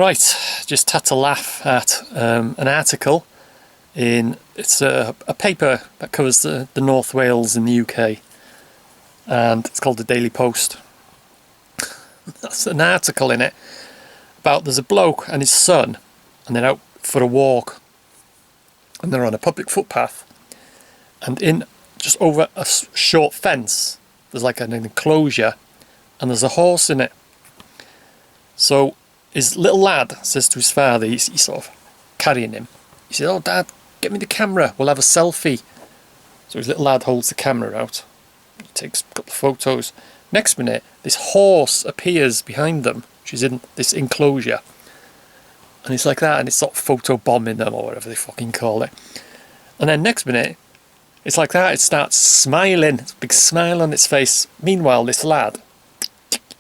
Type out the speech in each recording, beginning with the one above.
Right, just had to laugh at an article it's a paper that covers the North Wales in the UK, and it's called the Daily Post. That's an article in it about there's a bloke and his son, and they're out for a walk, and they're on a public footpath, and in just over a short fence there's like an enclosure, and there's a horse in it. So his little lad says to his father, he's sort of carrying him, he says, "Oh Dad, get me the camera, we'll have a selfie." So his little lad holds the camera out, he takes a couple of photos. Next minute, this horse appears behind them, which is in this enclosure, and it's like that, and it's sort of photo bombing them, or whatever they fucking call it. And then next minute, it's like that, it starts smiling, it's a big smile on its face. Meanwhile, this lad,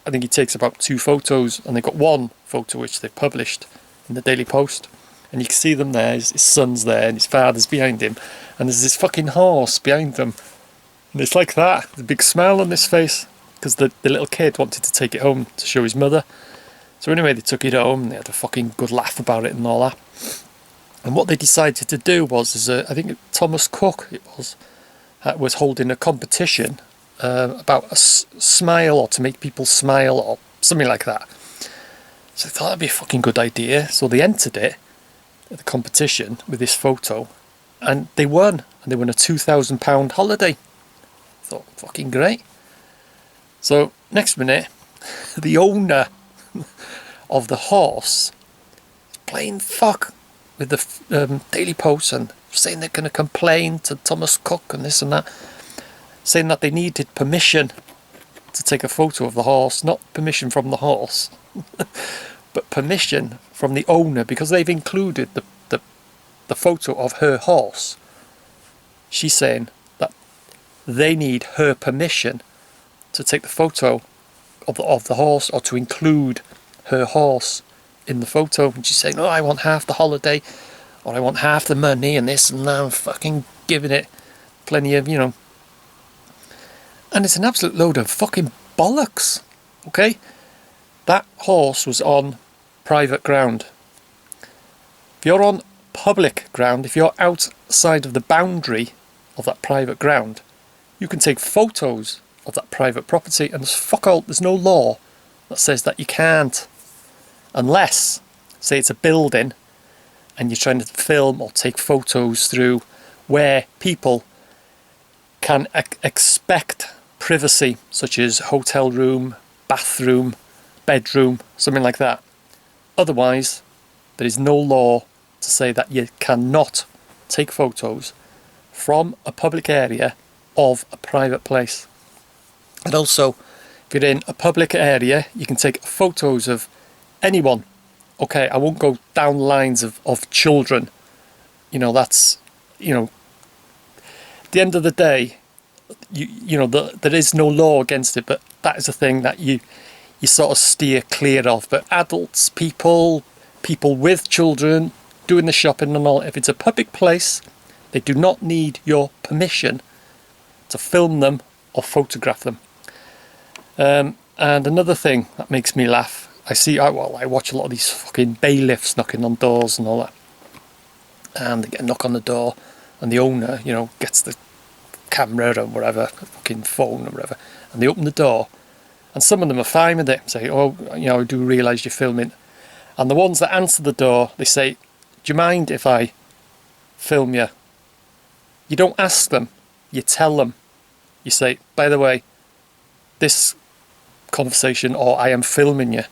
I think he takes about 2 photos, and they've got 1 photo which they've published in the Daily Post, and you can see them there, his son's there, and his father's behind him, and there's this fucking horse behind them, and it's like that, the big smile on his face, because the little kid wanted to take it home to show his mother. So anyway, they took it home, and they had a fucking good laugh about it and all that. And what they decided to do was, I think Thomas Cook was holding a competition about a smile, or to make people smile, or something like that. So I thought that'd be a fucking good idea. So they entered it at the competition with this photo, and they won. And they won a £2,000 holiday. I thought, fucking great. So next minute, the owner of the horse is playing fuck with the Daily Post, and saying they're going to complain to Thomas Cook and this and that, saying that they needed permission to take a photo of the horse, not permission from the horse, but permission from the owner, because they've included the photo of her horse. She's saying that they need her permission to take the photo of the horse, or to include her horse in the photo. And she's saying, "Oh, I want half the holiday, or I want half the money, and this and that." I'm fucking giving it plenty of, And it's an absolute load of fucking bollocks, okay? That horse was on private ground. If you're on public ground, if you're outside of the boundary of that private ground, you can take photos of that private property, and there's no law that says that you can't, unless, say it's a building, and you're trying to film or take photos through where people can expect privacy, such as hotel room, bathroom, bedroom, something like that. Otherwise, there is no law to say that you cannot take photos from a public area of a private place. And also, if you're in a public area, you can take photos of anyone. Okay, I won't go down lines of children. That's, at the end of the day, there is no law against it, but that is a thing that you sort of steer clear of. But adults, people with children, doing the shopping and all, if it's a public place, they do not need your permission to film them or photograph them. And another thing that makes me laugh, I watch a lot of these fucking bailiffs knocking on doors and all that, and they get a knock on the door, and the owner, gets the camera or whatever, fucking phone or whatever, and they open the door, and some of them are fine with it, say, "Oh, I do realise you're filming," and the ones that answer the door, they say, "Do you mind if I film you?" You don't ask them, you tell them. You say, "By the way, this conversation," or "I am filming you."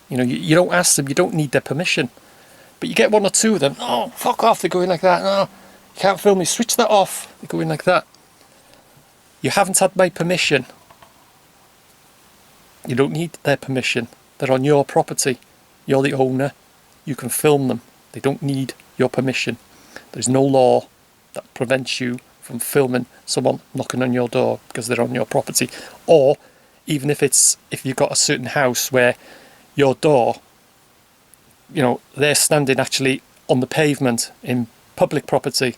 You don't ask them, you don't need their permission. But you get 1 or 2 of them, "Oh, fuck off," they're going like that. "No, you can't film me, switch that off." They're going like that. You haven't had my permission. You don't need their permission. They're on your property. You're the owner. You can film them. They don't need your permission. There's no law that prevents you from filming someone knocking on your door because they're on your property. Or even if you've got a certain house where your door, they're standing actually on the pavement in public property.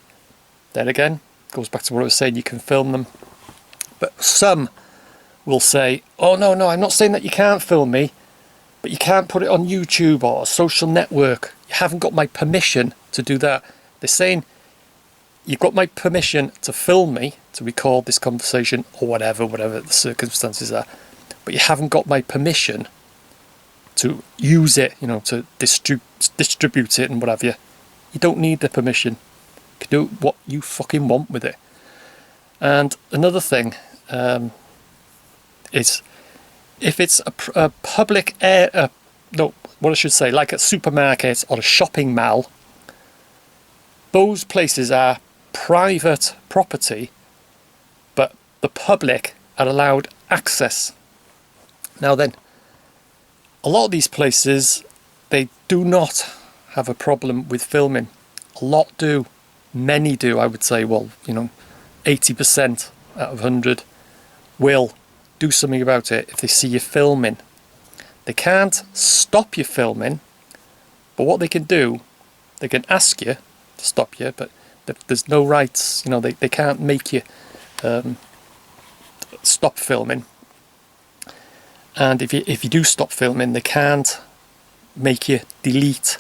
There again, goes back to what I was saying, you can film them. But some will say, "Oh, no, I'm not saying that you can't film me. but you can't put it on YouTube or a social network. You haven't got my permission to do that. They're saying, you've got my permission to film me, to record this conversation, or whatever the circumstances are, but you haven't got my permission to use it, you know, to distribute it and what have you. You don't need the permission. You can do what you fucking want with it. And another thing is, if it's a public what I should say, like a supermarket or a shopping mall, those places are private property, but the public are allowed access. Now then, a lot of these places, they do not have a problem with filming. A lot do. Many do, I would say. Well, you know, 80% out of 100 will do something about it if they see you filming. They can't stop you filming, but what they can do, they can ask you to stop you, but there's no rights. You know, they can't make you stop filming. And if you do stop filming, they can't make you delete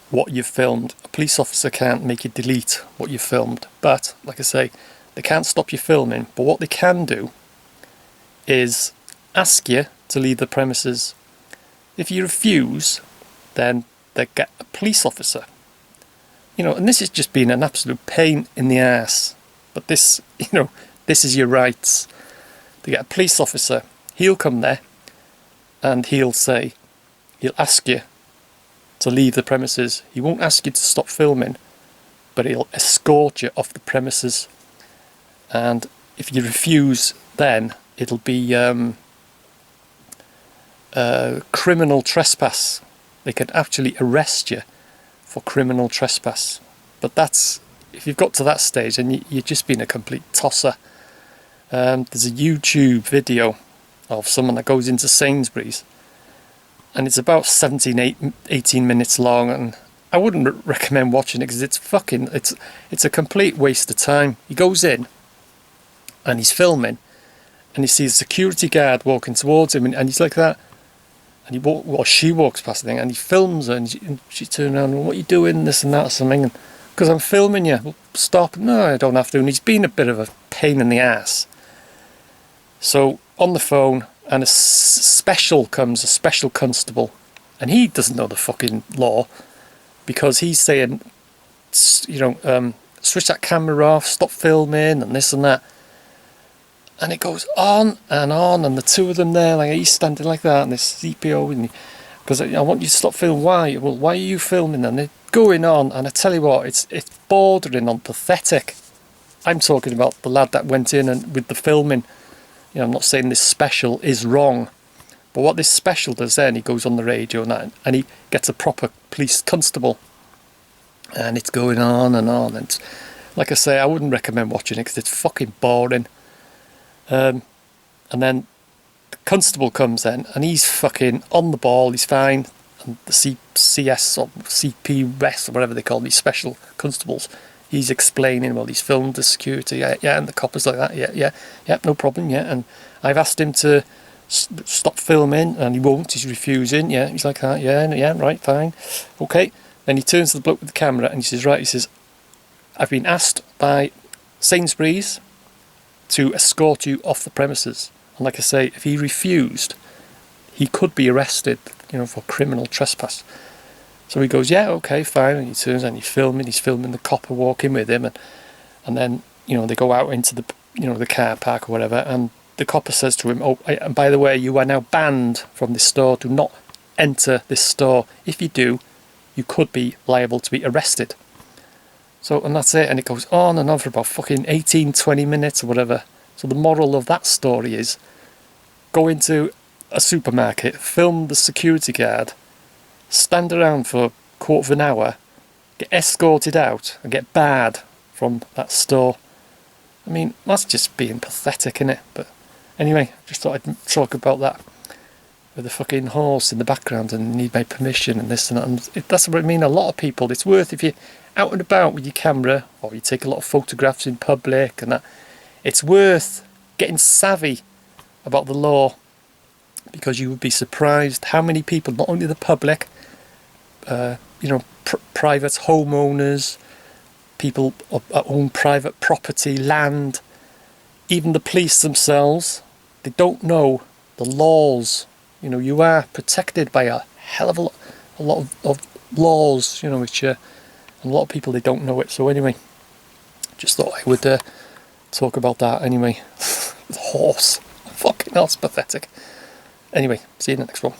what you've filmed. A police officer can't make you delete what you've filmed. But, like I say, they can't stop you filming. But what they can do is ask you to leave the premises. If you refuse, then they get a police officer. You know, and this is just being an absolute pain in the ass. But this, you know, this is your rights. They get a police officer. He'll come there and he'll ask you to leave the premises. He won't ask you to stop filming, but he'll escort you off the premises. And if you refuse, then it'll be criminal trespass. They can actually arrest you for criminal trespass. But that's, if you've got to that stage, and you're just being a complete tosser. There's a YouTube video of someone that goes into Sainsburys, and it's about 18 minutes long, and I wouldn't recommend watching it because it's a complete waste of time. He goes in and he's filming, and he sees a security guard walking towards him, and he's like that, and she walks past the thing, and he films her, and she turns around, what are you doing, this and that or something, because I'm filming you. Well, stop. No, I don't have to. And he's been a bit of a pain in the ass. So on the phone, and a special constable, and he doesn't know the fucking law, because he's saying, you know, switch that camera off, stop filming, and this and that. And it goes on, and the two of them there, like he's standing like that, and this CPO, and because I want you to stop filming. Why? Well, why are you filming? And they're going on, and I tell you what, it's bordering on pathetic. I'm talking about the lad that went in and with the filming. You know, I'm not saying this special is wrong, but what this special does then, he goes on the radio and that, and he gets a proper police constable, and it's going on, and like I say, I wouldn't recommend watching it because it's fucking boring. And then the constable comes in, and he's fucking on the ball, he's fine, and the CS or CPS or whatever they call these special constables, he's explaining, well, he's filmed the security, yeah, and the coppers like that, yeah, no problem, yeah, and I've asked him to stop filming, and he won't, he's refusing, yeah, he's like that, yeah, right, fine, okay. Then he turns to the bloke with the camera, and he says, right, he says, I've been asked by Sainsburys to escort you off the premises, and like I say, if he refused, he could be arrested, you know, for criminal trespass. So he goes, yeah, okay, fine, and he turns and he's filming the copper walking with him, and then, you know, they go out into the, you know, the car park or whatever, and the copper says to him, oh, and by the way, you are now banned from this store, do not enter this store. If you do, you could be liable to be arrested. So, and that's it, and it goes on and on for about fucking 18-20 minutes or whatever. So the moral of that story is, go into a supermarket, film the security guard, stand around for a quarter of an hour, get escorted out and get barred from that store. I mean, that's just being pathetic, isn't it? But anyway, just thought I'd talk about that with the fucking horse in the background and need my permission and this and that. And that's what I mean. A lot of people, it's worth, if you're out and about with your camera or you take a lot of photographs in public and that, it's worth getting savvy about the law, because you would be surprised how many people, not only the public, you know, private homeowners, people own private property, land, even the police themselves, they don't know the laws. You know, you are protected by a hell of a lot of laws, you know, which a lot of people, they don't know it. So anyway, just thought I would talk about that anyway. The horse, fucking hell's pathetic. Anyway, see you in the next one.